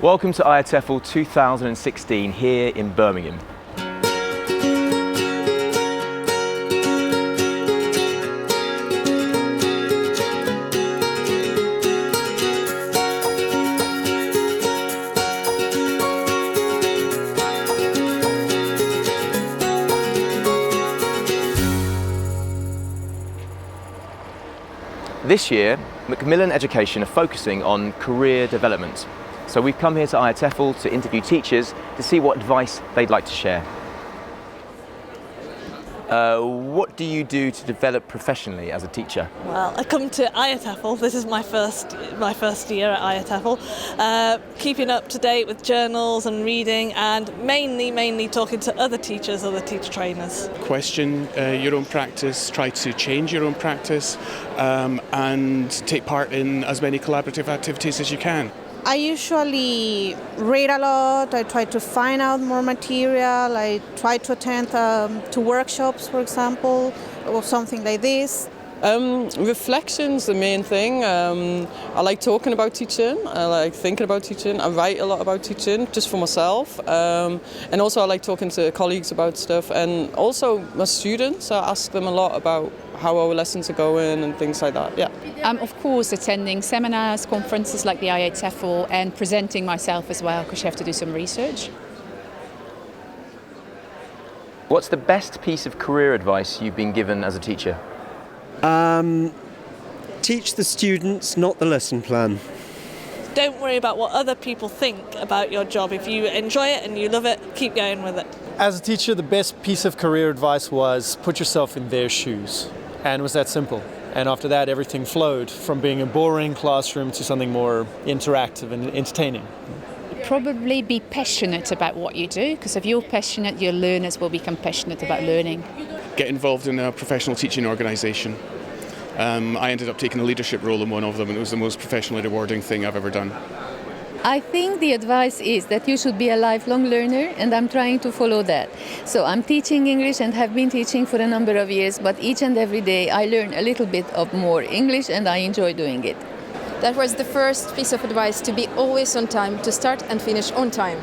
Welcome to IATEFL 2016 here in Birmingham. This year, Macmillan Education are focusing on career development. So we've come here to IATEFL to interview teachers to see what advice they'd like to share. What do you do to develop professionally as a teacher? Well, I come to IATEFL. This is my first year at IATEFL. Keeping up to date with journals and reading, and mainly talking to other teachers, other teacher trainers. Question your own practice, try to change your own practice, and take part in as many collaborative activities as you can. I usually read a lot. I try to find out more material. I try to attend to workshops, for example, or something like this. Reflection's the main thing. I like talking about teaching. I like thinking about teaching. I write a lot about teaching, just for myself. And also I like talking to colleagues about stuff. And also my students, I ask them a lot about how our lessons are going and things like that, yeah. Of course, attending seminars, conferences like the IATEFL, and presenting myself as well, because you have to do some research. What's the best piece of career advice you've been given as a teacher? Teach the students, not the lesson plan. Don't worry about what other people think about your job. If you enjoy it and you love it, keep going with it. As a teacher, the best piece of career advice was put yourself in their shoes. And it was that simple. And after that, everything flowed from being a boring classroom to something more interactive and entertaining. Probably be passionate about what you do, because if you're passionate, your learners will become passionate about learning. Get involved in a professional teaching organisation. I ended up taking a leadership role in one of them, and it was the most professionally rewarding thing I've ever done. I think the advice is that you should be a lifelong learner, and I'm trying to follow that. So I'm teaching English and have been teaching for a number of years, but each and every day I learn a little bit of more English and I enjoy doing it. That was the first piece of advice, to be always on time, to start and finish on time.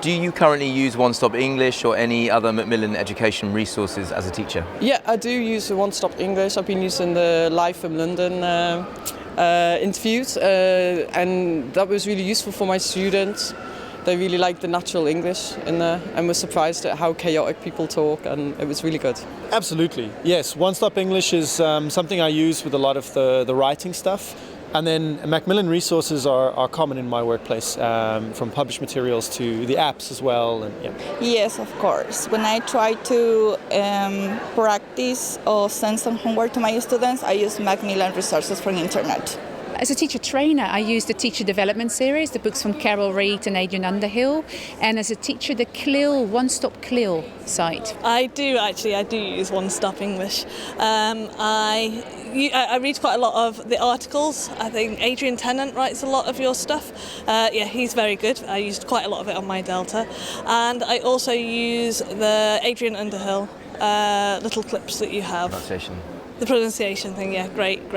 Do you currently use One Stop English or any other Macmillan Education resources as a teacher? Yeah, I do use One Stop English. I've been using the Live from London interviews, and that was really useful for my students. They really liked the natural English in there and were surprised at how chaotic people talk, and it was really good. Absolutely, yes. One Stop English is something I use with a lot of the writing stuff. And then Macmillan resources are common in my workplace, from published materials to the apps as well. And, yeah. Yes, of course. When I try to practice or send some homework to my students, I use Macmillan resources from the internet. As a teacher trainer, I use the Teacher Development Series, the books from Carol Reed and Adrian Underhill, and as a teacher, the CLIL, One Stop CLIL site. I do use One Stop English. I read quite a lot of the articles. I think Adrian Tennant writes a lot of your stuff. Yeah, he's very good. I used quite a lot of it on my Delta. And I also use the Adrian Underhill little clips that you have. Pronunciation. The pronunciation thing, yeah, great.